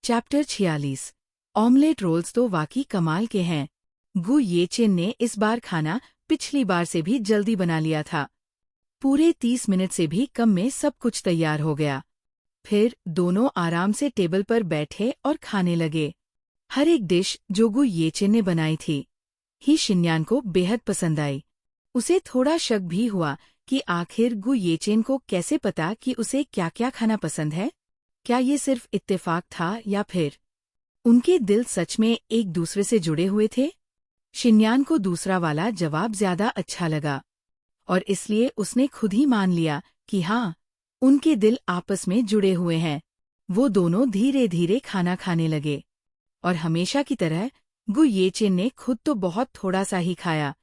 Chapter 46। Omelette roles तो वाकई कमाल के हैं। गु येचिन ने इस बार खाना पिछली बार से भी जल्दी बना लिया था। पूरे 30 मिनट से भी कम में सब कुछ तैयार हो गया। फिर दोनों आराम से टेबल पर बैठे और खाने लगे। हर एक डिश जो गु येचिन ने बनाई थी ही शिन्यान को बेहद पसंद आई। उसे थोड़ा शक भी हुआ कि आखिर गु येचिन को कैसे पता कि उसे क्या क्या खाना पसंद है। क्या ये सिर्फ इत्तेफाक था या फिर उनके दिल सच में एक दूसरे से जुड़े हुए थे? शिन्यान को दूसरा वाला जवाब ज्यादा अच्छा लगा और इसलिए उसने खुद ही मान लिया कि हाँ, उनके दिल आपस में जुड़े हुए हैं। वो दोनों धीरे धीरे खाना खाने लगे और हमेशा की तरह गु येचिन ने खुद तो बहुत थोड़ा सा ही खाया,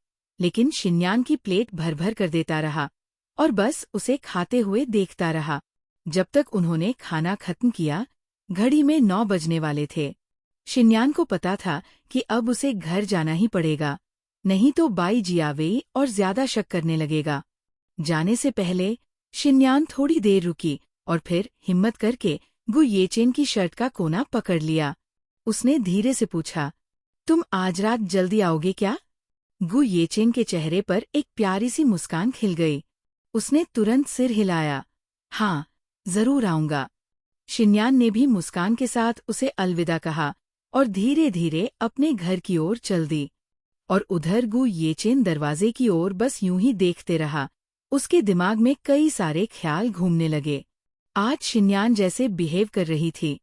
लेकिन शिन्यान की प्लेट भर भर कर देता रहा और बस उसे खाते हुए देखता रहा। जब तक उन्होंने खाना खत्म किया, घड़ी में 9 बजने वाले थे। शिन्यान को पता था कि अब उसे घर जाना ही पड़ेगा, नहीं तो बाई जियावेई और ज्यादा शक करने लगेगा। जाने से पहले शिन्यान थोड़ी देर रुकी और फिर हिम्मत करके गु येचिन की शर्ट का कोना पकड़ लिया। उसने धीरे से पूछा, तुम आज रात जल्दी आओगे क्या? गु येचिन के चेहरे पर एक प्यारी सी मुस्कान खिल गई। उसने तुरंत सिर हिलाया, हाँ, जरूर आऊंगा। शिन्यान ने भी मुस्कान के साथ उसे अलविदा कहा और धीरे धीरे अपने घर की ओर चल दी। और उधर गु येचिन दरवाजे की ओर बस यूं ही देखते रहा। उसके दिमाग में कई सारे ख्याल घूमने लगे। आज शिन्यान जैसे बिहेव कर रही थी,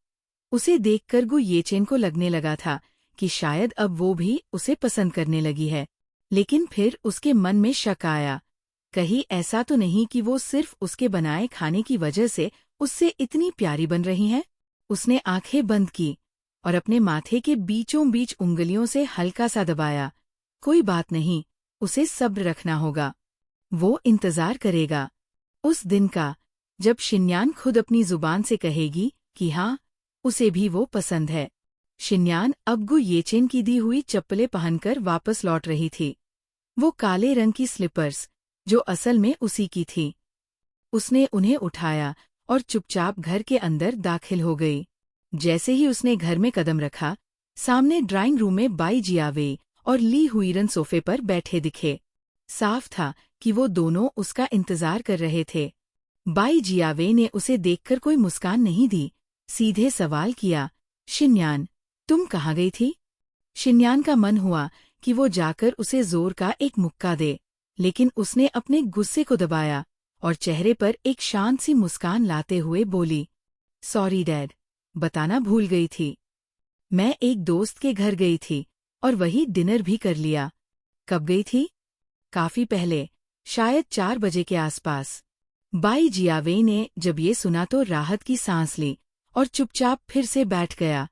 उसे देखकर गु येचिन को लगने लगा था कि शायद अब वो भी उसे पसंद करने लगी है। लेकिन फिर उसके मन में शक आया, कहीं ऐसा तो नहीं कि वो सिर्फ उसके बनाए खाने की वजह से उससे इतनी प्यारी बन रही हैं? उसने आंखें बंद की और अपने माथे के बीचों बीच उंगलियों से हल्का सा दबाया। कोई बात नहीं, उसे सब्र रखना होगा। वो इंतजार करेगा उस दिन का जब शिन्यान खुद अपनी जुबान से कहेगी कि हाँ, उसे भी वो पसंद है। शिन्यान अब गु येचिन की दी हुई चप्पलें पहनकर वापस लौट रही थी। वो काले रंग की स्लीपर्स जो असल में उसी की थी। उसने उन्हें उठाया और चुपचाप घर के अंदर दाखिल हो गई। जैसे ही उसने घर में कदम रखा, सामने ड्राइंग रूम में बाई जियावेई और ली हुईरन सोफे पर बैठे दिखे। साफ था कि वो दोनों उसका इंतजार कर रहे थे। बाई जियावेई ने उसे देखकर कोई मुस्कान नहीं दी, सीधे सवाल किया, शिन्यान, तुम कहाँ गई थी? शिन्यान का मन हुआ कि वो जाकर उसे जोर का एक मुक्का दे, लेकिन उसने अपने गुस्से को दबाया और चेहरे पर एक शांत सी मुस्कान लाते हुए बोली, सॉरी डैड, बताना भूल गई थी। मैं एक दोस्त के घर गई थी और वही डिनर भी कर लिया। कब गई थी? काफी पहले, शायद 4 बजे के आसपास। बाई जियावेई ने जब ये सुना तो राहत की सांस ली और चुपचाप फिर से बैठ गया।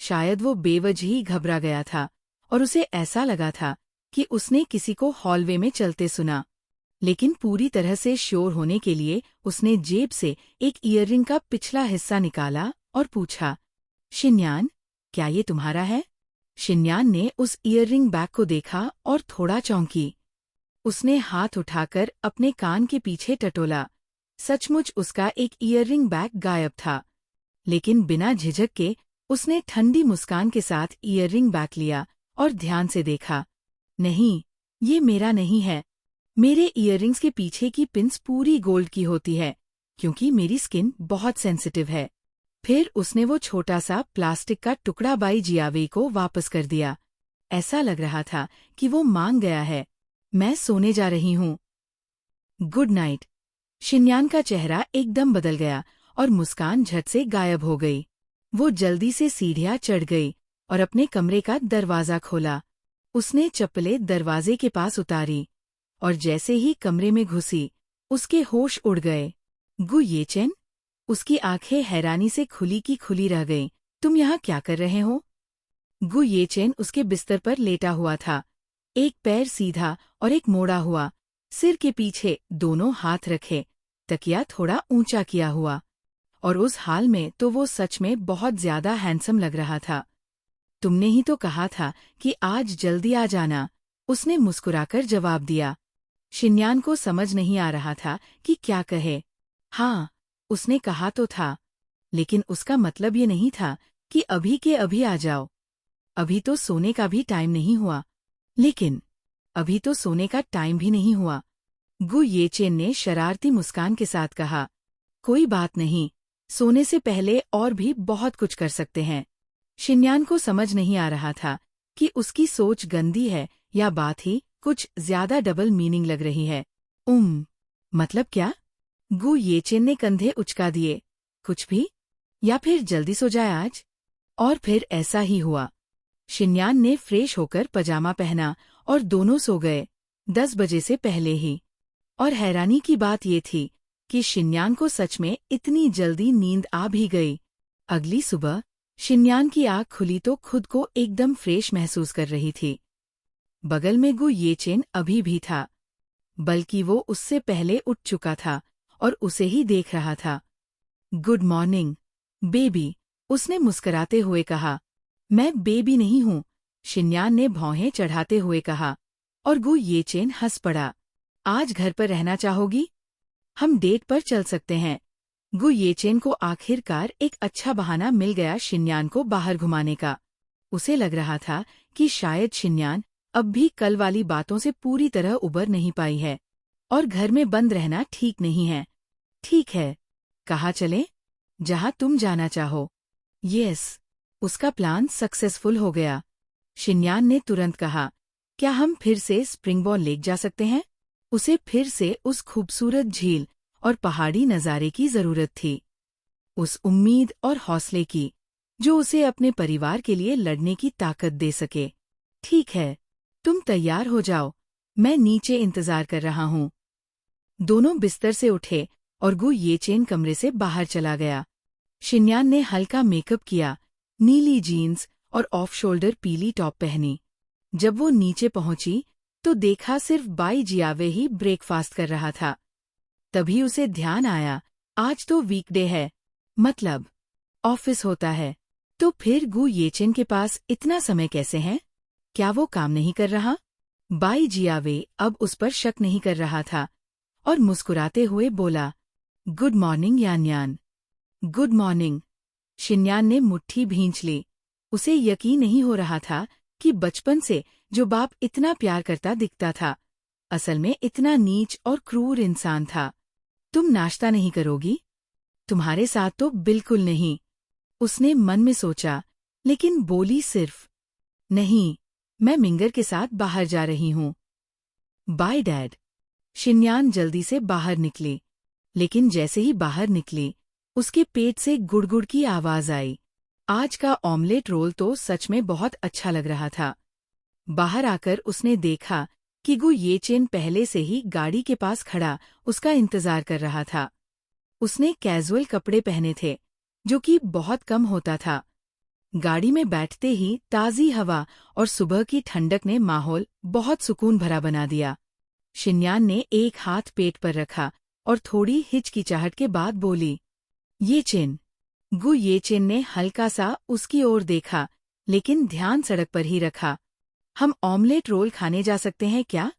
शायद वो बेवजह ही घबरा गया था और उसे ऐसा लगा था कि उसने किसी को हॉलवे में चलते सुना। लेकिन पूरी तरह से श्योर होने के लिए उसने जेब से एक ईयररिंग का पिछला हिस्सा निकाला और पूछा, शिन्यान, क्या ये तुम्हारा है? शिन्यान ने उस ईयररिंग बैग को देखा और थोड़ा चौंकी। उसने हाथ उठाकर अपने कान के पीछे टटोला। सचमुच उसका एक ईयररिंग बैग गायब था। लेकिन बिना झिझक के उसने ठंडी मुस्कान के साथ ईयररिंग बैग लिया और ध्यान से देखा। नहीं, ये मेरा नहीं है। मेरे ईयररिंग्स के पीछे की पिन्स पूरी गोल्ड की होती है, क्योंकि मेरी स्किन बहुत सेंसिटिव है। फिर उसने वो छोटा सा प्लास्टिक का टुकड़ा बाई जियावेई को वापस कर दिया। ऐसा लग रहा था कि वो मांग गया है, मैं सोने जा रही हूँ। Good night. शिन्यान का चेहरा एकदम बदल गया और मुस्कान झट से गायब हो गई। वो जल्दी से सीढ़ियाँ चढ़ गई और अपने कमरे का दरवाजा खोला। उसने चप्पलें दरवाजे के पास उतारी और जैसे ही कमरे में घुसी, उसके होश उड़ गए। गु येचिन? उसकी आंखें हैरानी से खुली की खुली रह गईं। तुम यहाँ क्या कर रहे हो? गु येचिन उसके बिस्तर पर लेटा हुआ था, एक पैर सीधा और एक मोड़ा हुआ, सिर के पीछे दोनों हाथ रखे, तकिया थोड़ा ऊंचा किया हुआ। और उस हाल में तो वो सच में बहुत ज्यादा हैंडसम लग रहा था। तुमने ही तो कहा था कि आज जल्दी आ जाना, उसने मुस्कुराकर जवाब दिया। शिन्यान को समझ नहीं आ रहा था कि क्या कहे। हाँ, उसने कहा तो था, लेकिन उसका मतलब ये नहीं था कि अभी के अभी आ जाओ। अभी तो सोने का भी टाइम नहीं हुआ। लेकिन अभी तो सोने का टाइम भी नहीं हुआ। गु येचेन ने शरारती मुस्कान के साथ कहा, कोई बात नहीं, सोने से पहले और भी बहुत कुछ कर सकते हैं। शिन्यान को समझ नहीं आ रहा था कि उसकी सोच गंदी है या बात ही कुछ ज्यादा डबल मीनिंग लग रही है। मतलब क्या? गु येचेन ने कंधे उचका दिए। कुछ भी? या फिर जल्दी सो जाए आज? और फिर ऐसा ही हुआ। शिन्यान ने फ्रेश होकर पजामा पहना और दोनों सो गए, 10 बजे से पहले ही। और हैरानी की बात ये थी कि शिन्यान को सच में इतनी जल्दी नींद आ भी गई। अगली सुबह शिन्यान की आँख खुली तो खुद को एकदम फ्रेश महसूस कर रही थी। बगल में गु येचेन अभी भी था, बल्कि वो उससे पहले उठ चुका था और उसे ही देख रहा था। गुड मॉर्निंग, बेबी, उसने मुस्कुराते हुए कहा। मैं बेबी नहीं हूँ, शिन्यान ने भौहें चढ़ाते हुए कहा, और गु येचेन हंस पड़ा। आज घर पर रहना चाहोगी? हम डेट पर चल सकते हैं। गु येचेन को आखिरकार एक अच्छा बहाना मिल गया शिन्यान को बाहर घुमाने का। उसे लग रहा था कि शायद शिन्यान अब भी कल वाली बातों से पूरी तरह उबर नहीं पाई है, और घर में बंद रहना ठीक नहीं है। ठीक है, कहाँ चलें? जहाँ तुम जाना चाहो। यस, उसका प्लान सक्सेसफुल हो गया। शिन्यान ने तुरंत कहा, क्या हम फिर से स्प्रिंगबॉल लेक जा सकते हैं? उसे फिर से उस खूबसूरत झील और पहाड़ी नज़ारे की जरूरत थी। उस उम्मीद और हौसले की, जो उसे अपने परिवार के लिए लड़ने की ताकत दे सके। ठीक है, तुम तैयार हो जाओ, मैं नीचे इंतजार कर रहा हूँ। दोनों बिस्तर से उठे और गु येचेन कमरे से बाहर चला गया। शिन्यान ने हल्का मेकअप किया, नीली जीन्स और ऑफ शोल्डर पीली टॉप पहनी। जब वो नीचे पहुंची तो देखा सिर्फ बाई जियावे ही ब्रेकफास्ट कर रहा था। तभी उसे ध्यान आया, आज तो वीकडे है, मतलब ऑफिस होता है। तो फिर गु येचेन के पास इतना समय कैसे है? क्या वो काम नहीं कर रहा? बाई जियावे अब उस पर शक नहीं कर रहा था और मुस्कुराते हुए बोला, good morning Yanyan. Good morning. Xinyan ने मुट्ठी भींच ली। उसे यकीन नहीं हो रहा था कि बचपन से जो बाप इतना प्यार करता दिखता था, असल में इतना नीच और क्रूर इंसान था। तुम नाश्ता नहीं करोगी? तुम्हारे साथ तो बिल्कुल नहीं, उसने मन में सोचा, लेकिन बोली सिर्फ, नहीं, मैं मिंगर के साथ बाहर जा रही हूँ। Bye dad. शिन्यान जल्दी से बाहर निकली, लेकिन जैसे ही बाहर निकली, उसके पेट से गुड़गुड़ की आवाज आई। आज का ऑमलेट रोल तो सच में बहुत अच्छा लग रहा था। बाहर आकर उसने देखा कि गु येचेन पहले से ही गाड़ी के पास खड़ा उसका इंतजार कर रहा था। उसने कैजुअल कपड़े पहने थे, जो कि बहुत कम होता था। गाड़ी में बैठते ही ताज़ी हवा और सुबह की ठंडक ने माहौल बहुत सुकून भरा बना दिया। शिन्यान ने एक हाथ पेट पर रखा और थोड़ी हिचकिचाहट के बाद बोली, येचेन। गु येचेन ने हल्का सा उसकी ओर देखा, लेकिन ध्यान सड़क पर ही रखा। हम ऑमलेट रोल खाने जा सकते हैं क्या?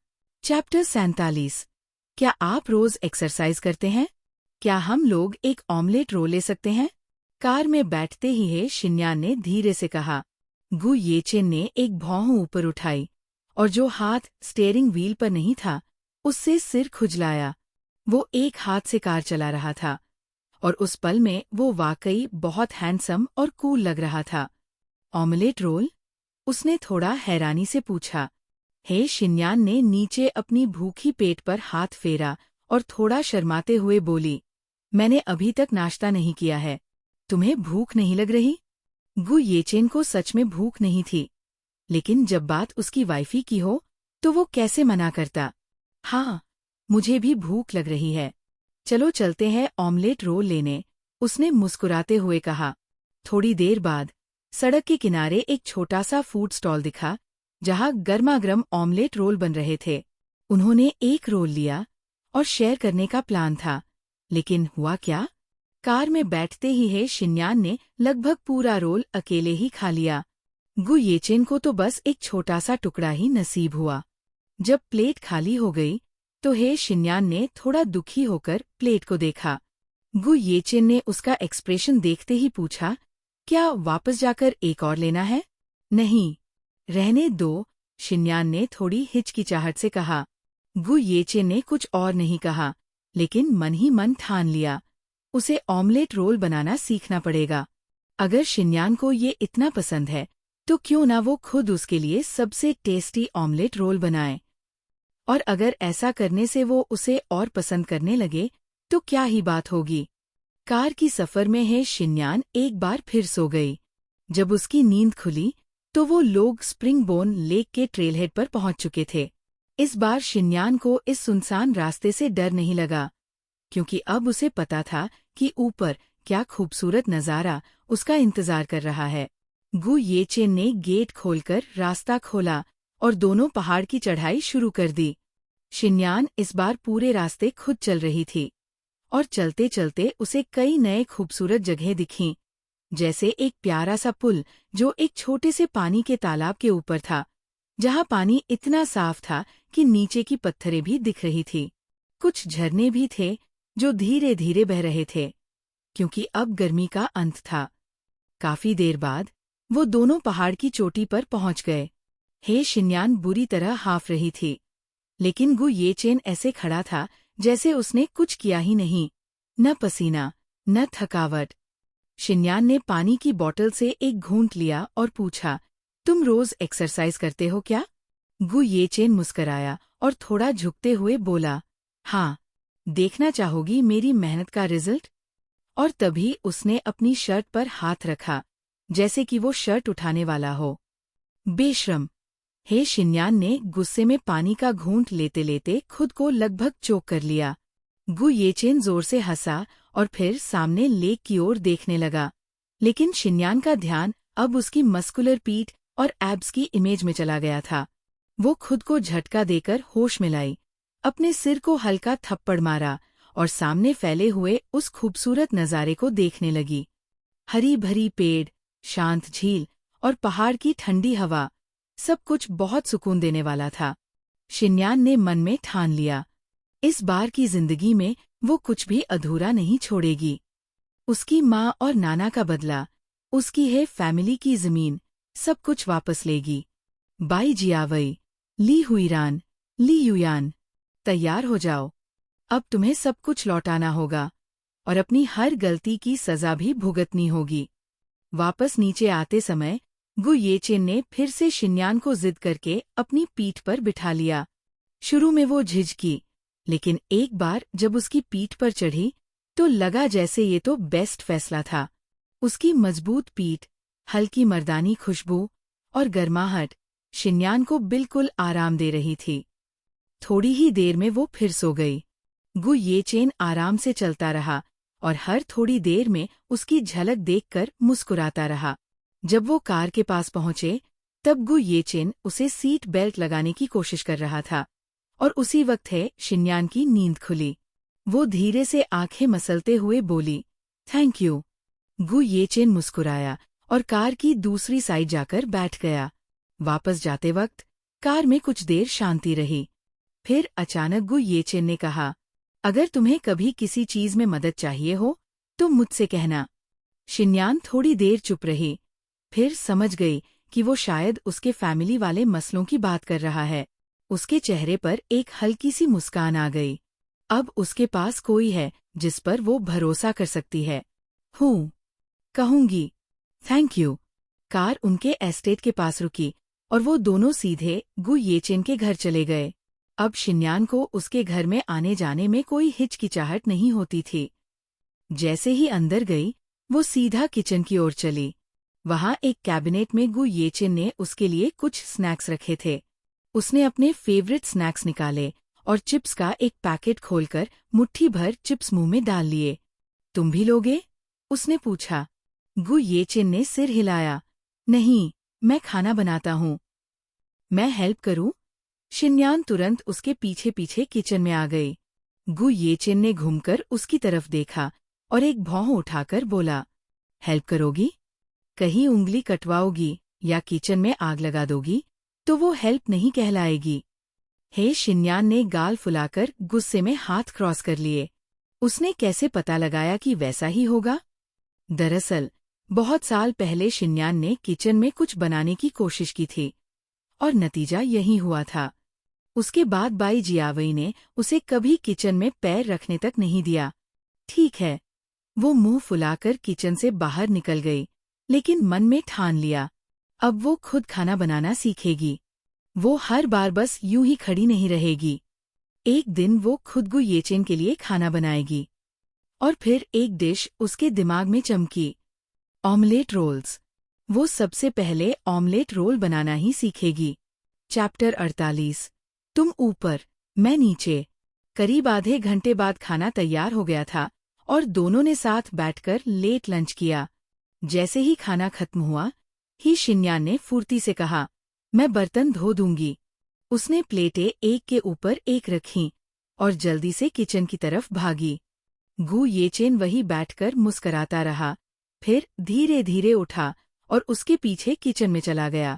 चैप्टर 47। क्या आप रोज एक्सरसाइज करते हैं? क्या हम लोग एक ऑमलेट रोल ले सकते हैं? कार में बैठते ही है शिन्यान ने धीरे से कहा। गु येचेन ने एक भौं ऊपर उठाई और जो हाथ स्टीयरिंग व्हील पर नहीं था, उससे सिर खुजलाया। वो एक हाथ से कार चला रहा था और उस पल में वो वाकई बहुत हैंडसम और कूल लग रहा था। Omelette roll? उसने थोड़ा हैरानी से पूछा। हे शिन्यान ने नीचे अपनी भूखी पेट पर हाथ फेरा और थोड़ा शर्माते हुए बोली, मैंने अभी तक नाश्ता नहीं किया है। तुम्हें भूख नहीं लग रही? गु येचेन को सच में भूख नहीं थी, लेकिन जब बात उसकी वाइफी की हो तो वो कैसे मना करता। हाँ, मुझे भी भूख लग रही है। चलो चलते हैं ऑमलेट रोल लेने, उसने मुस्कुराते हुए कहा। थोड़ी देर बाद सड़क के किनारे एक छोटा सा फूड स्टॉल दिखा, जहां गर्मा-गर्म ऑमलेट रोल बन रहे थे। उन्होंने एक रोल लिया और शेयर करने का प्लान था, लेकिन हुआ क्या? कार में बैठते ही है शिन्यान ने लगभग पूरा रोल अकेले ही खा लिया। गु येचेन को तो बस एक छोटा सा टुकड़ा ही नसीब हुआ। जब प्लेट खाली हो गई तो हे शिन्यान ने थोड़ा दुखी होकर प्लेट को देखा। गु येचेन ने उसका एक्सप्रेशन देखते ही पूछा, क्या वापस जाकर एक और लेना है? नहीं, रहने दो, शिन्यान ने थोड़ी हिचकिचाहट से कहा। गु येचेन ने कुछ और नहीं कहा, लेकिन मन ही मन ठान लिया, उसे ऑमलेट रोल बनाना सीखना पड़ेगा। अगर शिन्यान को ये इतना पसंद है, तो क्यों ना वो खुद उसके लिए सबसे टेस्टी ऑमलेट रोल बनाए। और अगर ऐसा करने से वो उसे और पसंद करने लगे, तो क्या ही बात होगी। कार की सफर में है शिन्यान एक बार फिर सो गई। जब उसकी नींद खुली, तो वो लोग स्प्रिंगबोन लेक के ट्रेलहेड पर पहुंच चुके थे। इस बार शिन्यान को इस सुनसान रास्ते से डर नहीं लगा, क्योंकि अब उसे पता था कि ऊपर क्या खूबसूरत नज़ारा उसका इंतजार कर रहा है। गु येचेन ने गेट खोलकर रास्ता खोला और दोनों पहाड़ की चढ़ाई शुरू कर दी। शिन्यान इस बार पूरे रास्ते खुद चल रही थी, और चलते चलते उसे कई नए खूबसूरत जगह दिखीं, जैसे एक प्यारा सा पुल जो एक छोटे से पानी के तालाब के ऊपर था, जहाँ पानी इतना साफ था कि नीचे की पत्थरें भी दिख रही थी। कुछ झरने भी थे जो धीरे धीरे बह रहे थे, क्योंकि अब गर्मी का अंत था। काफी देर बाद वो दोनों पहाड़ की चोटी पर पहुंच गए। हे शिन्यान बुरी तरह हाफ रही थी, लेकिन गु येचेन ऐसे खड़ा था जैसे उसने कुछ किया ही नहीं, न पसीना न थकावट। शिन्यान ने पानी की बोतल से एक घूंट लिया और पूछा, तुम रोज एक्सरसाइज करते हो क्या? गु येचेन मुस्कराया और थोड़ा झुकते हुए बोला, हाँ, देखना चाहोगी मेरी मेहनत का रिजल्ट? और तभी उसने अपनी शर्ट पर हाथ रखा, जैसे कि वो शर्ट उठाने वाला हो। बेशर्म! हे शिन्यान ने गुस्से में पानी का घूंट लेते लेते खुद को लगभग चोक कर लिया। गु येचेन जोर से हंसा और फिर सामने लेक की ओर देखने लगा, लेकिन शिन्यान का ध्यान अब उसकी मस्कुलर पीठ और एब्स की इमेज में चला गया था। वो खुद को झटका देकर होश में लाई, अपने सिर को हल्का थप्पड़ मारा और सामने फैले हुए उस खूबसूरत नज़ारे को देखने लगी। हरी भरी पेड़, शांत झील और पहाड़ की ठंडी हवा, सब कुछ बहुत सुकून देने वाला था। शिन्यान ने मन में ठान लिया, इस बार की जिंदगी में वो कुछ भी अधूरा नहीं छोड़ेगी। उसकी माँ और नाना का बदला, उसकी है फैमिली की जमीन, सब कुछ वापस लेगी। बाई जियावई, ली हुईरान, ली युयान, तैयार हो जाओ। अब तुम्हें सब कुछ लौटाना होगा और अपनी हर गलती की सजा भी भुगतनी होगी। वापस नीचे आते समय गु येचेन ने फिर से शिन्यान को जिद करके अपनी पीठ पर बिठा लिया। शुरू में वो झिझकी, लेकिन एक बार जब उसकी पीठ पर चढ़ी तो लगा जैसे ये तो बेस्ट फैसला था। उसकी मजबूत पीठ, हल्की मर्दानी खुशबू और गर्माहट शिन्यान को बिल्कुल आराम दे रही थी। थोड़ी ही देर में वो फिर सो गई। गु येचेन आराम से चलता रहा और हर थोड़ी देर में उसकी झलक देखकर मुस्कुराता रहा। जब वो कार के पास पहुंचे, तब गु येचेन उसे सीट बेल्ट लगाने की कोशिश कर रहा था, और उसी वक्त है शिन्यान की नींद खुली। वो धीरे से आंखें मसलते हुए बोली, थैंक यू। गु येचेन मुस्कुराया और कार की दूसरी साइड जाकर बैठ गया। वापस जाते वक्त कार में कुछ देर शांति रही। फिर अचानक गु येचेन ने कहा, अगर तुम्हें कभी किसी चीज में मदद चाहिए हो तो मुझसे कहना। शिन्यान थोड़ी देर चुप रही, फिर समझ गई कि वो शायद उसके फैमिली वाले मसलों की बात कर रहा है। उसके चेहरे पर एक हल्की सी मुस्कान आ गई। अब उसके पास कोई है जिस पर वो भरोसा कर सकती है। हूँ, कहूंगी। Thank you. कार उनके एस्टेट के पास रुकी और वो दोनों सीधे गु येचेन के घर चले गए। अब शिन्यान को उसके घर में आने जाने में कोई हिचकिचाहट नहीं होती थी। जैसे ही अंदर गई, वो सीधा किचन की ओर चली। वहां एक कैबिनेट में गु येचेन ने उसके लिए कुछ स्नैक्स रखे थे। उसने अपने फेवरेट स्नैक्स निकाले और चिप्स का एक पैकेट खोलकर मुट्ठी भर चिप्स मुंह में डाल लिए। तुम भी लोगे? उसने पूछा। गु येचेन ने सिर हिलाया। नहीं, मैं खाना बनाता हूँ। मैं हेल्प करूँ? शिन्यान तुरंत उसके पीछे पीछे किचन में आ गई। गु येचेन ने घूमकर उसकी तरफ देखा और एक भौं उठाकर बोला, हेल्प करोगी? कहीं उंगली कटवाओगी या किचन में आग लगा दोगी तो वो हेल्प नहीं कहलाएगी। हे शिन्यान ने गाल फुलाकर गुस्से में हाथ क्रॉस कर लिए। उसने कैसे पता लगाया कि वैसा ही होगा? दरअसल बहुत साल पहले शिन्यान ने किचन में कुछ बनाने की कोशिश की थी और नतीजा यही हुआ था। उसके बाद बाई जियावई ने उसे कभी किचन में पैर रखने तक नहीं दिया। ठीक है, वो मुंह फुलाकर किचन से बाहर निकल गई, लेकिन मन में ठान लिया, अब वो खुद खाना बनाना सीखेगी। वो हर बार बस यूं ही खड़ी नहीं रहेगी। एक दिन वो खुद गु येचेन के लिए खाना बनाएगी। और फिर एक डिश उसके दिमाग में चमकी, ऑमलेट रोल्स। वो सबसे पहले ऑमलेट रोल बनाना ही सीखेगी। चैप्टर 48। तुम ऊपर, मैं नीचे। करीब आधे घंटे बाद खाना तैयार हो गया था और दोनों ने साथ बैठकर लेट लंच किया। जैसे ही खाना खत्म हुआ, ही शिन्यान ने फुर्ती से कहा, मैं बर्तन धो दूंगी। उसने प्लेटें एक के ऊपर एक रखीं और जल्दी से किचन की तरफ भागी। गु येचेन वही बैठकर मुस्कराता रहा, फिर धीरे धीरे उठा और उसके पीछे किचन में चला गया।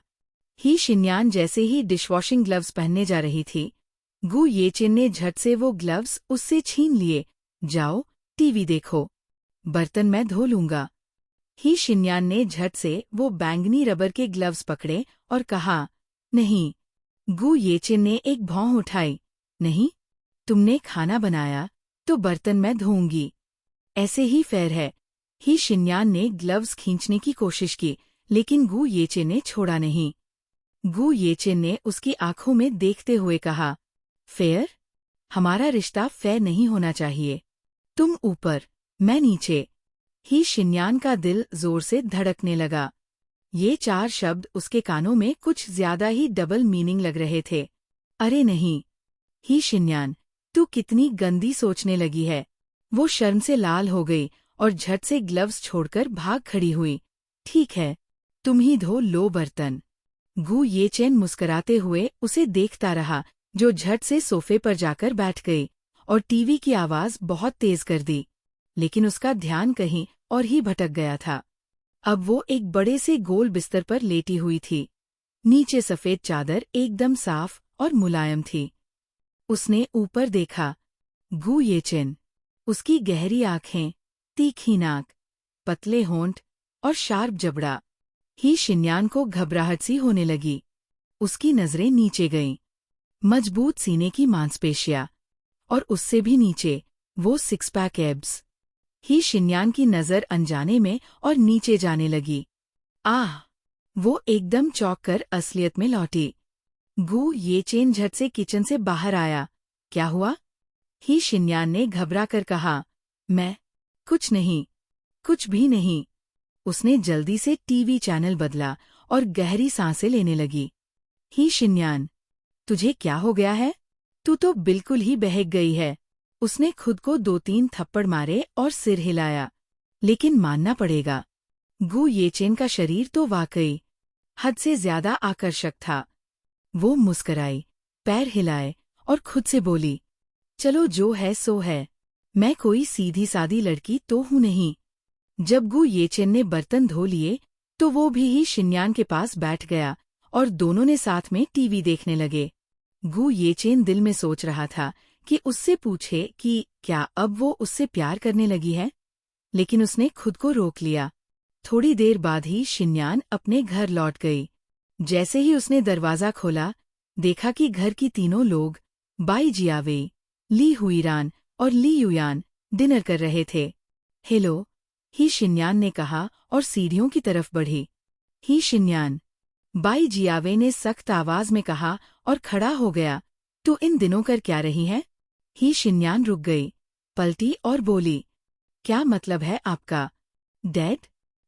ही शिन्यान जैसे ही डिशवॉशिंग ग्लव्स पहनने जा रही थी, गु येचेन ने झट से वो ग्लव्स उससे छीन लिए। जाओ, टीवी देखो, बर्तन मैं धो लूंगा। ही शिन्यान ने झट से वो बैंगनी रबर के ग्लव्स पकड़े और कहा, नहीं। गु येचेन ने एक भौं उठाई, नहीं, तुमने खाना बनाया तो बर्तन मैं धोऊंगी, ऐसे ही फेयर है। ही शिन्यान ने ग्लव्स खींचने की कोशिश की, लेकिन गु येचेन ने छोड़ा नहीं। गु येचेन ने उसकी आंखों में देखते हुए कहा, फेयर? हमारा रिश्ता फेयर नहीं होना चाहिए। तुम ऊपर, मैं नीचे। ही शिन्यान का दिल जोर से धड़कने लगा। ये 4 शब्द उसके कानों में कुछ ज्यादा ही डबल मीनिंग लग रहे थे। अरे नहीं, ही शिन्यान, तू कितनी गंदी सोचने लगी है। वो शर्म से लाल हो गई और झट से ग्लव्स छोड़कर भाग खड़ी हुई। ठीक है, तुम ही धो लो बर्तन। गु येचेन मुस्कराते हुए उसे देखता रहा, जो झट से सोफे पर जाकर बैठ गई और टीवी की आवाज बहुत तेज कर दी। लेकिन उसका ध्यान कहीं और ही भटक गया था। अब वो एक बड़े से गोल बिस्तर पर लेटी हुई थी। नीचे सफेद चादर एकदम साफ और मुलायम थी। उसने ऊपर देखा। गु येचेन। उसकी गहरी आंखें, तीखी नाक, पतले होंठ और शार्प जबड़ा। ही शिन्यान को घबराहट सी होने लगी। उसकी नजरें नीचे गईं। मजबूत सीने की मांसपेशियां और उससे भी नीचे वो 6 पैक एब्स। ही शिन्यान की नजर अनजाने में और नीचे जाने लगी। आह! वो एकदम चौंक कर असलियत में लौटी। गु येचेन झट से किचन से बाहर आया। क्या हुआ? ही शिन्यान ने घबरा कर कहा, मैं कुछ नहीं, कुछ भी नहीं। उसने जल्दी से टीवी चैनल बदला और गहरी सांसें लेने लगी। ही शिन्यान, तुझे क्या हो गया है? तू तो बिल्कुल ही बहक गई है। उसने खुद को 2-3 थप्पड़ मारे और सिर हिलाया। लेकिन मानना पड़ेगा, गु येचेन का शरीर तो वाकई हद से ज्यादा आकर्षक था। वो मुस्कराई, पैर हिलाए और खुद से बोली, चलो जो है सो है। मैं कोई सीधी सादी लड़की तो हूं नहीं। जब गु येचेन ने बर्तन धो लिए, तो वो भी ही शिन्यान के पास बैठ गया और दोनों ने साथ में टीवी देखने लगे। गु येचेन दिल में सोच रहा था कि उससे पूछे कि क्या अब वो उससे प्यार करने लगी है, लेकिन उसने खुद को रोक लिया। थोड़ी देर बाद ही शिन्यान अपने घर लौट गई। जैसे ही उसने दरवाजा खोला, देखा कि घर की तीनों लोग, बाई जियावेई, ली हुईरान और ली युयान, डिनर कर रहे थे। हेलो, ही शिन्यान ने कहा और सीढ़ियों की तरफ बढ़ी। ही शिन्यान, बाई जियावे ने सख्त आवाज में कहा और खड़ा हो गया। तू इन दिनों कर क्या रही है? ही शिन्यान रुक गई, पलटी और बोली, क्या मतलब है आपका? डैड?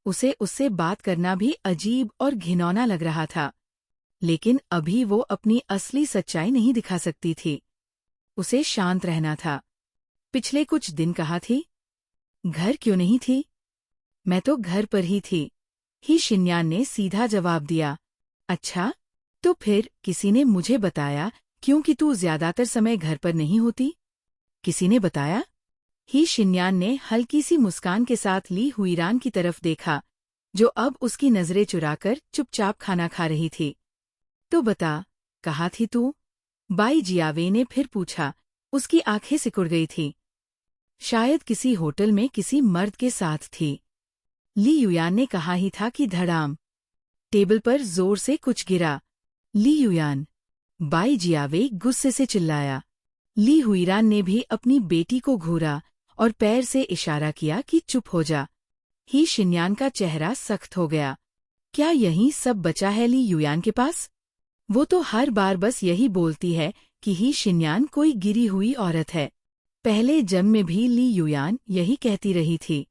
उसे उससे बात करना भी अजीब और घिनौना लग रहा था। लेकिन अभी वो अपनी असली सच्चाई नहीं दिखा सकती थी। उसे शांत रहना था। पिछले कुछ दिन कहा थी? घर क्यों नहीं थी? मैं तो घर पर ही थी। ही शिन्यान ने सीधा जवाब दिया। अच्छा, तो फिर किसी ने मुझे बताया क्योंकि तू ज्यादातर समय घर पर नहीं होती? किसी ने बताया? ही शिन्यान ने हल्की सी मुस्कान के साथ ली हुईरान की तरफ देखा, जो अब उसकी नजरें चुराकर चुपचाप खाना खा रही थी। तो बता, कहाँ थी तू? बाई जियावे ने फिर पूछा। उसकी आंखें सिकुड़ गई थी। शायद किसी होटल में किसी मर्द के साथ थी। ली युयान ने कहा ही था कि धड़ाम। टेबल पर जोर से कुछ गिरा। ली युयान। बाई जियावे गुस्से से चिल्लाया। ली हुईरान ने भी अपनी बेटी को घूरा और पैर से इशारा किया कि चुप हो जा। ही शिन्यान का चेहरा सख्त हो गया। क्या यही सब बचा है ली युयान के पास? वो तो हर बार बस यही बोलती है कि ही शिन्यान कोई गिरी हुई औरत है। पहले जन्म में भी ली युयान यही कहती रही थी।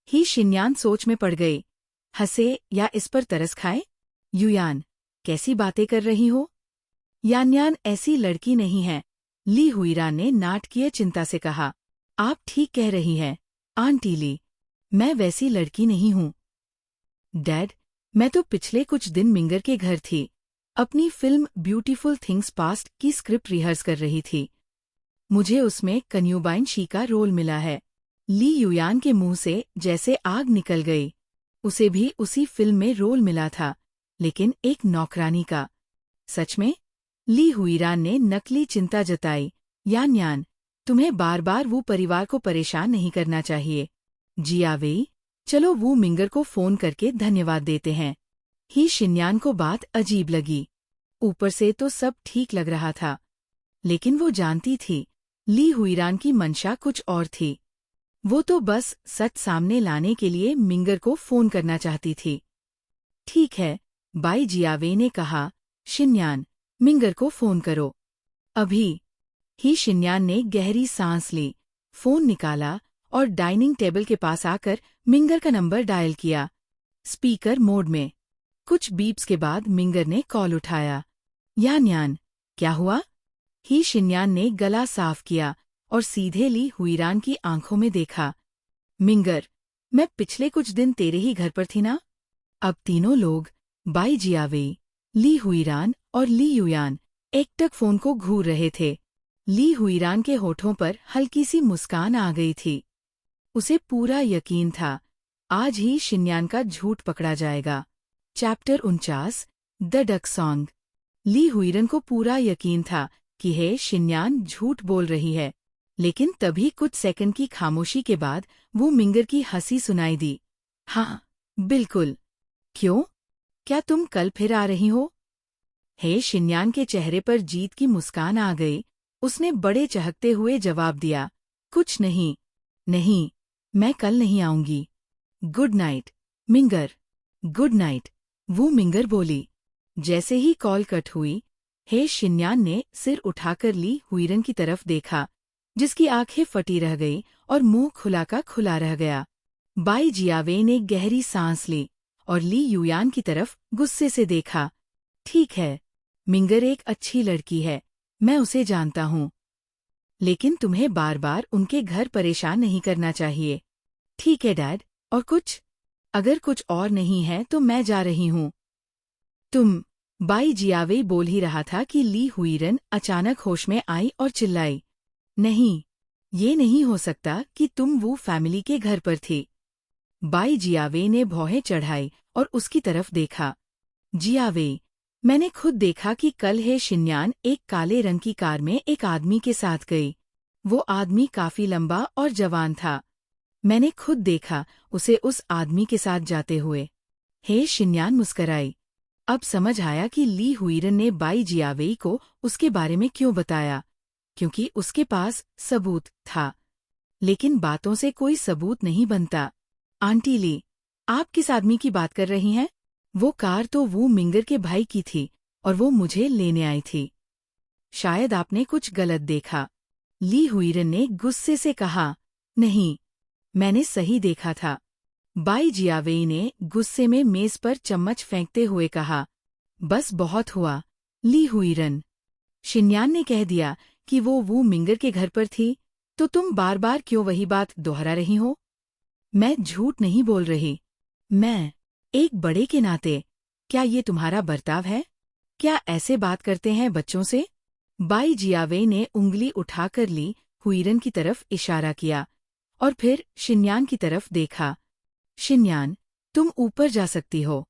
ही शिन्यान सोच में पड़ गई। हंसे या इस पर तरस खाए? युयान, कैसी बातें कर रही हो? यान्यान ऐसी लड़की नहीं है, ली हुईरान ने नाटकीय चिंता से कहा। आप ठीक कह रही हैं, आंटी ली। मैं वैसी लड़की नहीं हूँ। डैड, मैं तो पिछले कुछ दिन मिंगर के घर थी। अपनी फिल्म ब्यूटीफुल थिंग्स पास्ट की स्क्रिप्ट रिहर्स कर रही थी। मुझे उसमें कन्यूबाइन शी का रोल मिला है। ली युयान के मुंह से जैसे आग निकल गई। उसे भी उसी फिल्म में रोल मिला था, लेकिन एक नौकरानी का। सच में? ली हुईरान ने नकली चिंता जताई। यान, तुम्हें बार बार वो परिवार को परेशान नहीं करना चाहिए। जियावेई, चलो वो मिंगर को फोन करके धन्यवाद देते हैं। ही शिन्यान को बात अजीब लगी। ऊपर से तो सब ठीक लग रहा था, लेकिन वो जानती थी ली हुईरान की मंशा कुछ और थी। वो तो बस सच सामने लाने के लिए मिंगर को फोन करना चाहती थी। ठीक है, बाई जियावे ने कहा। शिन्यान, मिंगर को फोन करो। अभी। ही शिन्यान ने गहरी सांस ली, फोन निकाला और डाइनिंग टेबल के पास आकर मिंगर का नंबर डायल किया। स्पीकर मोड में। कुछ बीप्स के बाद मिंगर ने कॉल उठाया। यान, क्या हुआ? ही शिन्यान ने गला साफ किया और सीधे ली हुईरान की आंखों में देखा। मिंगर, मैं पिछले कुछ दिन तेरे ही घर पर थी ना? अब तीनों लोग, बाई जियावेई, ली हुईरान और ली युयान, एकटक फोन को घूर रहे थे। ली हुईरान के होठों पर हल्की सी मुस्कान आ गई थी। उसे पूरा यकीन था, आज ही शिन्यान का झूठ पकड़ा जाएगा। Chapter 49, the duck song. Li Huiran को पूरा यकीन था कि हे शिन्यान झूठ बोल रही है, लेकिन तभी कुछ सेकंड की खामोशी के बाद वो मिंगर की हंसी सुनाई दी। हाँ, बिल्कुल। क्यों? क्या तुम कल फिर आ रही हो? हे शिन्यान के चेहरे पर जीत की मुस्कान आ गई। उसने बड़े चहकते हुए जवाब दिया, कुछ नहीं। नहीं, मैं कल नहीं आऊंगी। Good night, Minger. Good night, वो मिंगर बोली। जैसे ही कॉल कट हुई, हे शिन्यान ने सिर उठाकर ली हुईरन की तरफ देखा, जिसकी आंखें फटी रह गई और मुंह खुला का खुला रह गया। बाई जियावे ने गहरी सांस ली और ली युयान की तरफ गुस्से से देखा। ठीक है, मिंगर एक अच्छी लड़की है, मैं उसे जानता हूँ। लेकिन तुम्हें बार बार उनके घर परेशान नहीं करना चाहिए। ठीक है डैड, और कुछ? अगर कुछ और नहीं है तो मैं जा रही हूँ। तुम? बाई जियावे बोल ही रहा था कि ली हुईरन अचानक होश में आई और चिल्लाई। नहीं, ये नहीं हो सकता कि तुम वो फैमिली के घर पर थी। बाई जियावे ने भौहें चढ़ाई और उसकी तरफ देखा। जियावे, मैंने खुद देखा कि कल हे शिन्यान एक काले रंग की कार में एक आदमी के साथ गई। वो आदमी काफी लंबा और जवान था। मैंने खुद देखा उसे उस आदमी के साथ जाते हुए। हे शिन्यान मुस्कराई। अब समझ आया कि ली हुईरन ने बाई जियावेई को उसके बारे में क्यों बताया, क्योंकि उसके पास सबूत था। लेकिन बातों से कोई सबूत नहीं बनता। आंटी ली, आप किस आदमी की बात कर रही हैं? वो कार तो वो मिंगर के भाई की थी और वो मुझे लेने आई थी। शायद आपने कुछ गलत देखा। ली हुईरन ने गुस्से से कहा। नहीं, मैंने सही देखा था। बाई जियावेई ने गुस्से में मेज पर चम्मच फेंकते हुए कहा। बस बहुत हुआ, ली हुईरन। शिन्यान ने कह दिया कि वो मिंगर के घर पर थी, तो तुम बार बार क्यों वही बात दोहरा रही हो? मैं झूठ नहीं बोल रही। मैं, एक बड़े के नाते, क्या ये तुम्हारा बर्ताव है? क्या ऐसे बात करते हैं बच्चों से? बाई जियावेई ने उंगली उठाकर ली हुईरन की तरफ इशारा किया और फिर शिन्यान की तरफ देखा। शिन्यान, तुम ऊपर जा सकती हो।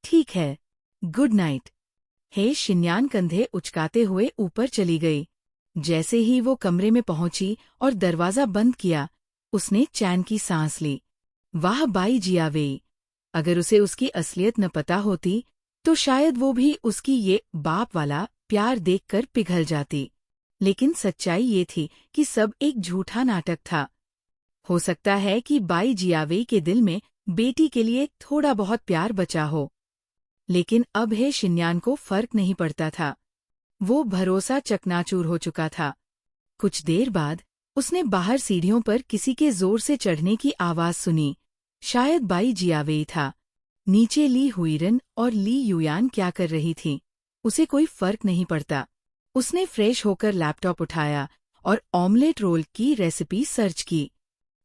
ठीक है, गुड नाइट। हे शिन्यान कंधे उचकाते हुए ऊपर चली गई। जैसे ही वो कमरे में पहुंची और दरवाजा बंद किया, उसने चैन की सांस ली। वाह बाई जियावेई, अगर उसे उसकी असलियत न पता होती तो शायद वो भी उसकी ये बाप वाला प्यार देखकर पिघल जाती। लेकिन सच्चाई ये थी कि सब एक झूठा नाटक था। हो सकता है कि बाई जियावेई के दिल में बेटी के लिए थोड़ा बहुत प्यार बचा हो, लेकिन अब हे शिन्यान को फर्क नहीं पड़ता था। वो भरोसा चकनाचूर हो चुका था। कुछ देर बाद उसने बाहर सीढ़ियों पर किसी के जोर से चढ़ने की आवाज सुनी। शायद बाई जियावेई था। नीचे ली हुईरन और ली युयान क्या कर रही थीं? उसे कोई फर्क नहीं पड़ता। उसने फ्रेश होकर लैपटॉप उठाया और ऑमलेट रोल की रेसिपी सर्च की।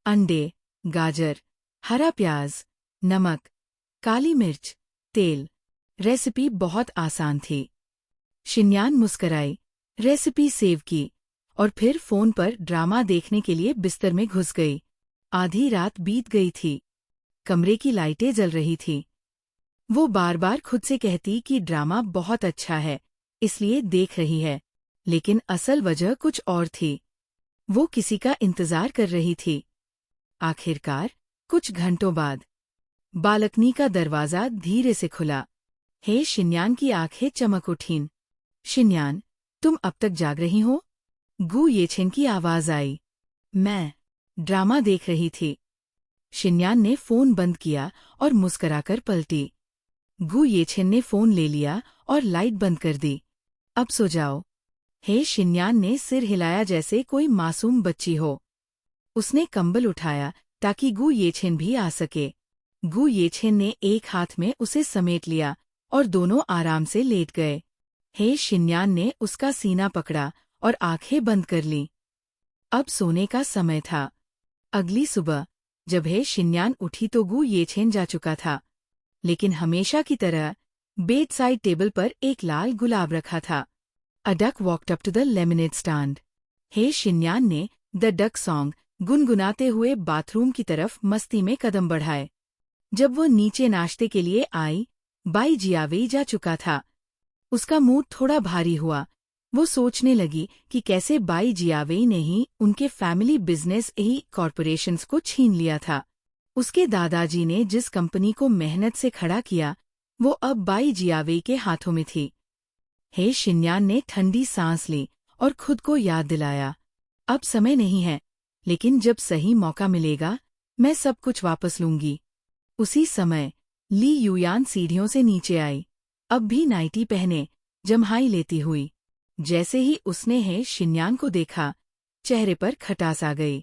अंडे, गाजर, हरा प्याज, नमक, काली मिर्च, तेल। रेसिपी बहुत आसान थी। शिन्यान मुस्कराई, रेसिपी सेव की और फिर फोन पर ड्रामा देखने के लिए बिस्तर में घुस गई। आधी रात बीत गई थी। कमरे की लाइटें जल रही थीं। वो बार बार खुद से कहती कि ड्रामा बहुत अच्छा है, इसलिए देख रही है, लेकिन असल वजह कुछ और थी। वो किसी का इंतजार कर रही थी। आखिरकार कुछ घंटों बाद बालकनी का दरवाजा धीरे से खुला। हे शिन्यान की आंखें चमक उठीं। शिन्यान, तुम अब तक जाग रही हो? गु येछेन की आवाज आई। मैं ड्रामा देख रही थी। शिन्यान ने फोन बंद किया और मुस्कराकर पलटी। गु येछेन ने फोन ले लिया और लाइट बंद कर दी। अब सो जाओ। हे शिन्यान ने सिर हिलाया जैसे कोई मासूम बच्ची हो। उसने कंबल उठाया ताकि गु येछेन भी आ सके। गु येछेन ने एक हाथ में उसे समेट लिया और दोनों आराम से लेट गए। हे शिन्यान ने उसका सीना पकड़ा और आंखें बंद कर लीं। अब सोने का समय था। अगली सुबह जब हे शिन्यान उठी तो गु येछेन जा चुका था, लेकिन हमेशा की तरह बेड साइड टेबल पर एक लाल गुलाब रखा था। A duck walked up to the lemonade stand. He Xinyan ने द डक सॉन्ग गुनगुनाते हुए बाथरूम की तरफ मस्ती में कदम बढ़ाए। जब वो नीचे नाश्ते के लिए आई, बाई जियावेई जा चुका था। उसका मूड थोड़ा भारी हुआ। वो सोचने लगी कि कैसे बाई जियावेई ने ही उनके फैमिली बिजनेस ही कॉरपोरेशंस को छीन लिया था। उसके दादाजी ने जिस कंपनी को मेहनत से खड़ा किया, वो अब बाई जियावेई के हाथों में थी। हे शिन्यान ने ठंडी सांस ली और खुद को याद दिलाया, अब समय नहीं है, लेकिन जब सही मौका मिलेगा मैं सब कुछ वापस लूंगी। उसी समय ली युयान सीढ़ियों से नीचे आई, अब भी नाइटी पहने, जम्हाई लेती हुई। जैसे ही उसने हे शिन्यान को देखा, चेहरे पर खटास आ गई,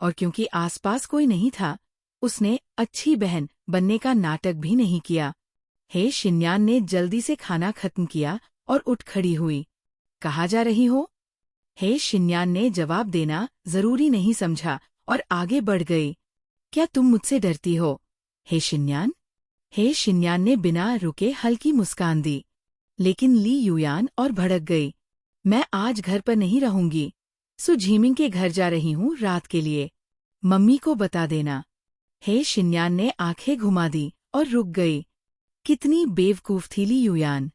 और क्योंकि आसपास कोई नहीं था, उसने अच्छी बहन बनने का नाटक भी नहीं किया। हे शिन्यान ने जल्दी से खाना खत्म किया और उठ खड़ी हुई। कहाँ जा रही हो? हे शिन्यान ने जवाब देना जरूरी नहीं समझा और आगे बढ़ गई। क्या तुम मुझसे डरती हो, हे शिन्यान? हे शिन्यान ने बिना रुके हल्की मुस्कान दी, लेकिन ली युयान और भड़क गई। मैं आज घर पर नहीं रहूंगी। सु झीमिंग के घर जा रही हूँ रात के लिए। मम्मी को बता देना। हे शिन्यान ने आंखें घुमा दी और रुक गई। कितनी बेवकूफ थी ली युयान।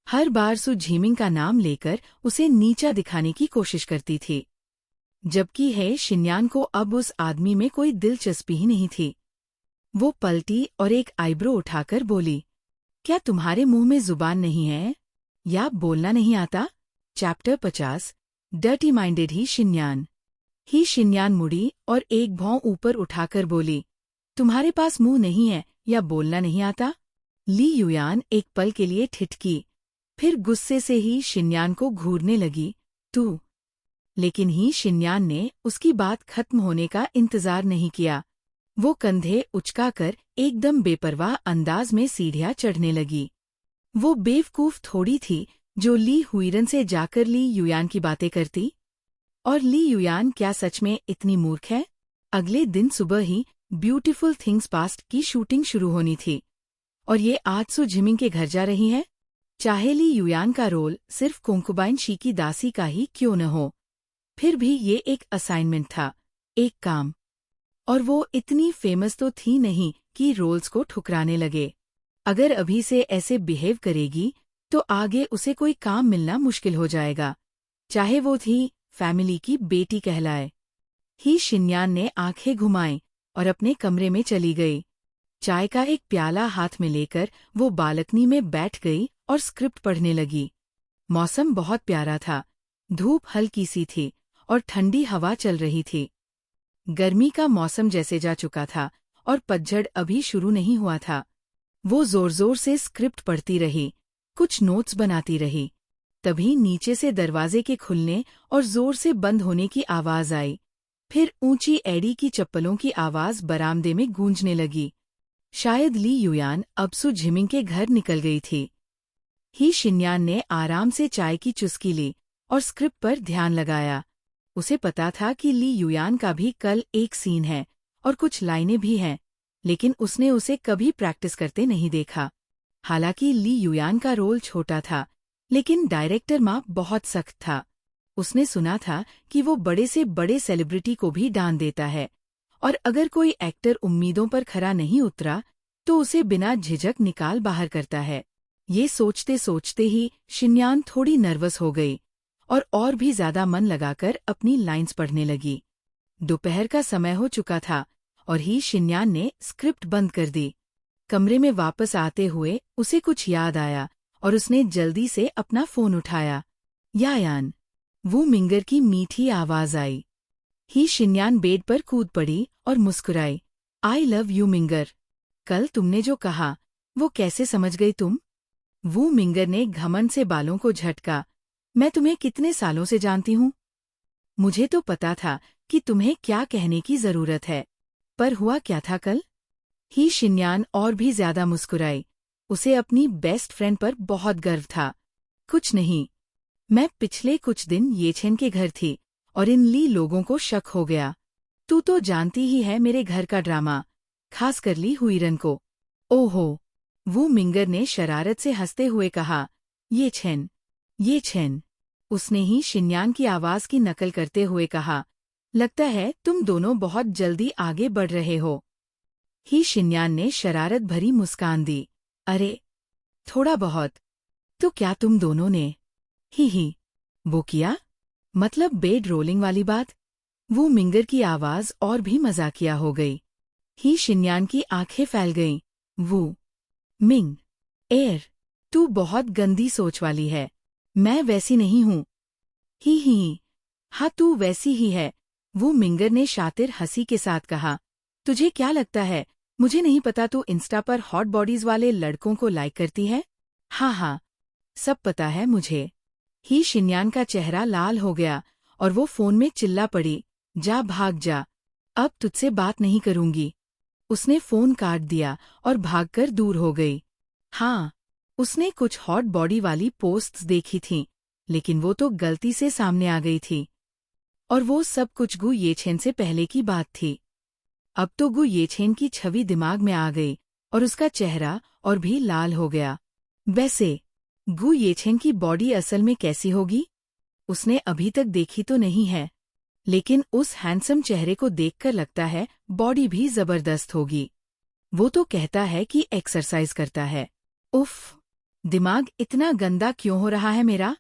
हर बार सु झीमिंग का नाम लेकर उसे नीचा दिखाने की कोशिश करती थी, जबकि हे शिन्यान को अब उस आदमी में कोई दिलचस्पी ही नहीं थी। वो पलटी और एक आईब्रो उठाकर बोली, क्या तुम्हारे मुंह में जुबान नहीं है या बोलना नहीं आता? चैप्टर 50 डर्टी माइंडेड ही शिन्यान मुड़ी और एक भौं ऊपर उठाकर बोली, तुम्हारे पास मुंह नहीं है या बोलना नहीं आता? ली युयान एक पल के लिए ठिठकी, फिर गुस्से से ही शिन्यान को घूरने लगी, तू। लेकिन ही शिन्यान ने उसकी बात खत्म होने का इंतजार नहीं किया। वो कंधे उचकाकर एकदम बेपरवाह अंदाज में सीढ़ियां चढ़ने लगी। वो बेवकूफ थोड़ी थी जो ली हुईरन से जाकर ली युयान की बातें करती। और ली युयान क्या सच में इतनी मूर्ख है? अगले दिन सुबह ही ब्यूटीफुल थिंग्स पास्ट की शूटिंग शुरू होनी थी, और ये आज सु झिमिंग के घर जा रही है। चाहे ली युयान का रोल सिर्फ कोंकुबाइन शी की दासी का ही क्यों न हो, फिर भी ये एक असाइनमेंट था, एक काम। और वो इतनी फेमस तो थी नहीं कि रोल्स को ठुकराने लगे। अगर अभी से ऐसे बिहेव करेगी तो आगे उसे कोई काम मिलना मुश्किल हो जाएगा, चाहे वो थी फैमिली की बेटी कहलाए। ही शिन्यान ने आंखें घुमाईं और अपने कमरे में चली गई। चाय का एक प्याला हाथ में लेकर वो बालकनी में बैठ गई और स्क्रिप्ट पढ़ने लगी। मौसम बहुत प्यारा था। धूप हल्की सी थी और ठंडी हवा चल रही थी। गर्मी का मौसम जैसे जा चुका था और पतझड़ अभी शुरू नहीं हुआ था। वो जोर जोर से स्क्रिप्ट पढ़ती रही, कुछ नोट्स बनाती रही। तभी नीचे से दरवाजे के खुलने और जोर से बंद होने की आवाज आई। फिर ऊंची एडी की चप्पलों की आवाज बरामदे में गूंजने लगी। शायद ली युयान अब सु झिमिंग के घर निकल गई थी। ही शिन्यान ने आराम से चाय की चुस्की ली और स्क्रिप्ट पर ध्यान लगाया। उसे पता था कि ली युयान का भी कल एक सीन है और कुछ लाइनें भी हैं, लेकिन उसने उसे कभी प्रैक्टिस करते नहीं देखा। हालांकि ली युयान का रोल छोटा था, लेकिन डायरेक्टर माँ बहुत सख्त था। उसने सुना था कि वो बड़े से बड़े सेलिब्रिटी को भी डांट देता है, और अगर कोई एक्टर उम्मीदों पर खरा नहीं उतरा तो उसे बिना झिझक निकाल बाहर करता है। ये सोचते सोचते ही शिन्यान थोड़ी नर्वस हो गई और भी ज्यादा मन लगाकर अपनी लाइंस पढ़ने लगी। दोपहर का समय हो चुका था और ही शिन्यान ने स्क्रिप्ट बंद कर दी। कमरे में वापस आते हुए उसे कुछ याद आया और उसने जल्दी से अपना फोन उठाया। यायान, वो मिंगर की मीठी आवाज आई। ही शिन्यान बेड पर कूद पड़ी और मुस्कुराई। I love you Minger. कल तुमने जो कहा वो कैसे समझ गई तुम? वो मिंगर ने घमंड से बालों को झटका। मैं तुम्हें कितने सालों से जानती हूँ। मुझे तो पता था कि तुम्हें क्या कहने की जरूरत है, पर हुआ क्या था कल? ही शिन्यान और भी ज्यादा मुस्कुराई। उसे अपनी बेस्ट फ्रेंड पर बहुत गर्व था। कुछ नहीं, मैं पिछले कुछ दिन येछेन के घर थी और इन ली लोगों को शक हो गया। तू तो जानती ही है मेरे घर का ड्रामा, खास कर ली हुईरन को। ओहो, वो मिंगर ने शरारत से हंसते हुए कहा। येछेन। उसने ही शिन्यान की आवाज की नकल करते हुए कहा। लगता है तुम दोनों बहुत जल्दी आगे बढ़ रहे हो। ही शिन्यान ने शरारत भरी मुस्कान दी। अरे, थोड़ा बहुत। तो क्या तुम दोनों ने ही वो किया? मतलब बेड रोलिंग वाली बात? वो मिंगर की आवाज और भी मजाकिया हो गई। ही शिन्यान की आंखें फैल गईं। वो मिंग, एयर, तू बहुत गंदी सोच वाली है। मैं वैसी नहीं हूँ। ही हाँ, तू वैसी ही है। वो मिंगर ने शातिर हंसी के साथ कहा। तुझे क्या लगता है मुझे नहीं पता तू इंस्टा पर हॉट बॉडीज वाले लड़कों को लाइक करती है? हाँ, सब पता है मुझे। ही शिन्यान का चेहरा लाल हो गया और वो फोन में चिल्ला पड़ी। जा, भाग जा, अब तुझसे बात नहीं करूंगी। उसने फोन काट दिया और भागकर दूर हो गई। हाँ, उसने कुछ हॉट बॉडी वाली पोस्ट्स देखी थीं, लेकिन वो तो गलती से सामने आ गई थी। और वो सब कुछ गु येछेन से पहले की बात थी। अब तो गु येछेन की छवि दिमाग में आ गई और उसका चेहरा और भी लाल हो गया। वैसे गु येछेन की बॉडी असल में कैसी होगी? उसने अभी तक देखी तो नहीं है, लेकिन उस हैंडसम चेहरे को देखकर लगता है बॉडी भी जबरदस्त होगी। वो तो कहता है कि एक्सरसाइज करता है। उफ, दिमाग इतना गंदा क्यों हो रहा है मेरा?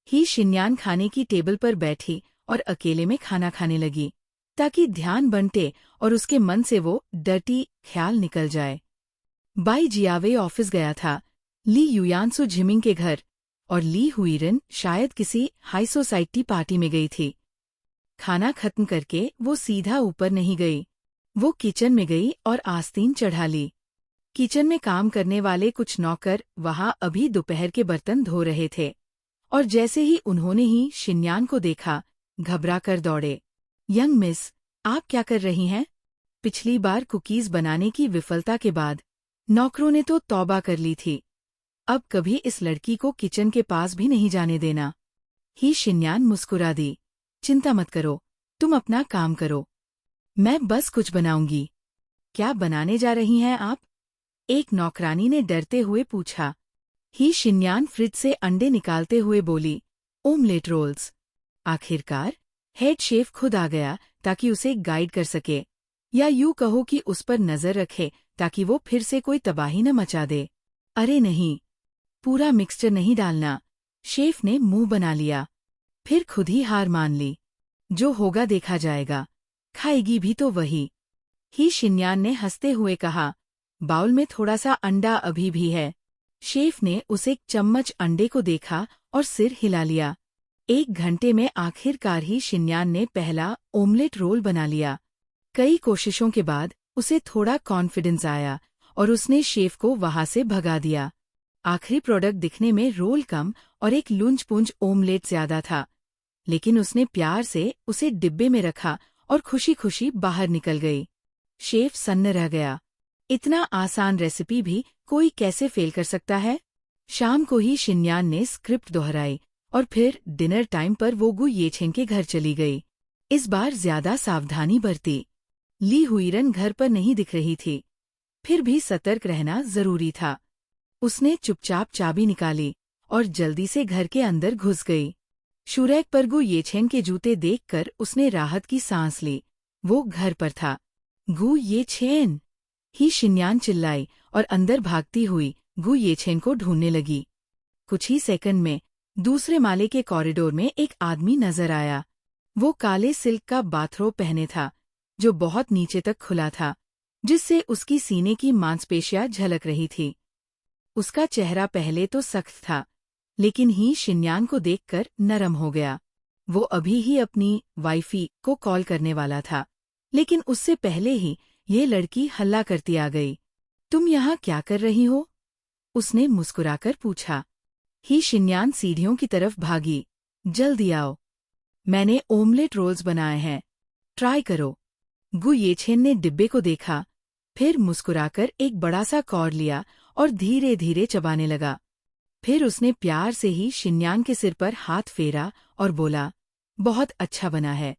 ही शिन्यान खाने की टेबल पर बैठी और अकेले में खाना खाने लगी, ताकि ध्यान बंटे और उसके मन से वो डर्टी ख्याल निकल जाए। बाई जियावे ऑफिस गया था, ली युयान सु झिमिंग के घर, और ली हुईरन शायद किसी हाई सोसाइटी पार्टी में गई थी। खाना खत्म करके वो सीधा ऊपर नहीं गई। वो किचन में गई और आस्तीन चढ़ा ली। किचन में काम करने वाले कुछ नौकर वहां अभी दोपहर के बर्तन धो रहे थे, और जैसे ही उन्होंने ही शिन्यान को देखा, घबरा कर दौड़े। यंग मिस, आप क्या कर रही हैं? पिछली बार कुकीज बनाने की विफलता के बाद नौकरों ने तो तौबा कर ली थी। अब कभी इस लड़की को किचन के पास भी नहीं जाने देना। ही शिन्यान मुस्कुरा दी। चिंता मत करो, तुम अपना काम करो, मैं बस कुछ बनाऊंगी। क्या बनाने जा रही हैं आप? एक नौकरानी ने डरते हुए पूछा। ही शिन्यान फ्रिज से अंडे निकालते हुए बोली, ओमलेट रोल्स। आखिरकार हेड शेफ खुद आ गया ताकि उसे गाइड कर सके, या यूं कहो कि उस पर नजर रखे ताकि वो फिर से कोई तबाही न मचा दे। अरे नहीं, पूरा मिक्सचर नहीं डालना। शेफ ने मुंह बना लिया, फिर खुद ही हार मान ली। जो होगा देखा जाएगा, खाएगी भी तो वही। ही शिन्यान ने हंसते हुए कहा, बाउल में थोड़ा सा अंडा अभी भी है। शेफ ने उसे एक चम्मच अंडे को देखा और सिर हिला लिया। 1 घंटे में आखिरकार ही शिन्यान ने पहला ओमलेट रोल बना लिया। कई कोशिशों के बाद उसे थोड़ा कॉन्फिडेंस आया और उसने शेफ को वहां से भगा दिया। आखिरी प्रोडक्ट दिखने में रोल कम और एक लुंज-पुंज ओमलेट ज्यादा था, लेकिन उसने प्यार से उसे डिब्बे में रखा और खुशी-खुशी बाहर निकल गई। शेफ सन्न रह गया। इतना आसान रेसिपी भी कोई कैसे फेल कर सकता है? शाम को ही शिन्यान ने स्क्रिप्ट दोहराई और फिर डिनर टाइम पर वो गु येछेन के घर चली गई। इस बार ज्यादा सावधानी बरती। ली हुईरन घर पर नहीं दिख रही थी, फिर भी सतर्क रहना जरूरी था। उसने चुपचाप चाबी निकाली और जल्दी से घर के अंदर घुस गई। शुरैक पर गु येछेन के जूते देखकर उसने राहत की सांस ली। वो घर पर था। गु येछेन! ही शिन्यान चिल्लाई और अंदर भागती हुई गु येछेन को ढूंढने लगी। कुछ ही सेकंड में दूसरे माले के कॉरिडोर में एक आदमी नजर आया। वो काले सिल्क का बाथरोब पहने था, जो बहुत नीचे तक खुला था, जिससे उसकी सीने की मांसपेशियां झलक रही थी। उसका चेहरा पहले तो सख्त था, लेकिन ही शिन्यान को देखकर नरम हो गया। वो अभी ही अपनी वाइफी को कॉल करने वाला था, लेकिन उससे पहले ही ये लड़की हल्ला करती आ गई। तुम यहाँ क्या कर रही हो? उसने मुस्कुराकर पूछा। ही शिन्यान सीढ़ियों की तरफ भागी। जल्दी आओ, मैंने ओमलेट रोल्स बनाए हैं, ट्राई करो। गु येछेन ने डिब्बे को देखा, फिर मुस्कुराकर एक बड़ा सा कौर लिया और धीरे धीरे चबाने लगा। फिर उसने प्यार से ही शिन्यान के सिर पर हाथ फेरा और बोला, बहुत अच्छा बना है।